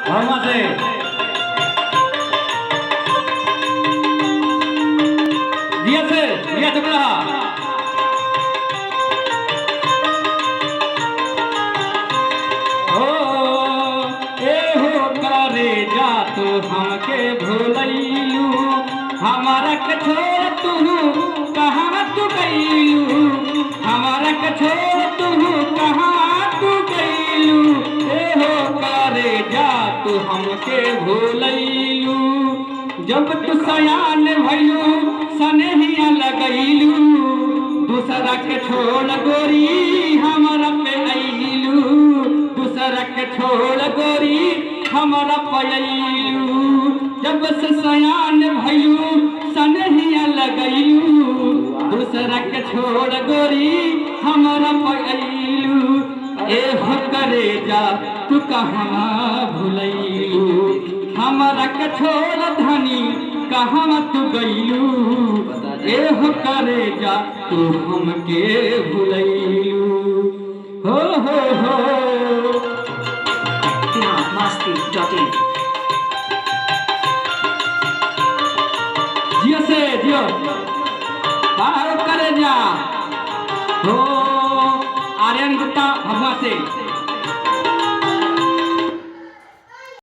भरमा से दिया चुप रहा। ओ ए हो करे जा तू हमके भूलैलू, हमारा के छोड़ तू कहाँ तू गईलू, हमारा के छोड़ तू कहाँ तू गईलू। ए हो करे जा तू हमके भूलैलू, जब तू सयान भइलू सनेहिया लगैलू, दूसरा के छोड़ गोरी हमारा पे अइलू, दूसरा के छोड़ गोरी हमारा पे अइलू। जब से सयान भइलू सनेहिया लगैलू, दूसरा के छोड़ गोरी हमारा पे अइलू। ए हो करे जा तू कहाँ भुलैलू, हमारा के छोड़ धनी कहाँ तू गईलू। ए हो करे जा तू हमके भुलैलू। हो masti.in जियो से जियो बाहर करे जा। हो आर्यन गुप्ता भगवा से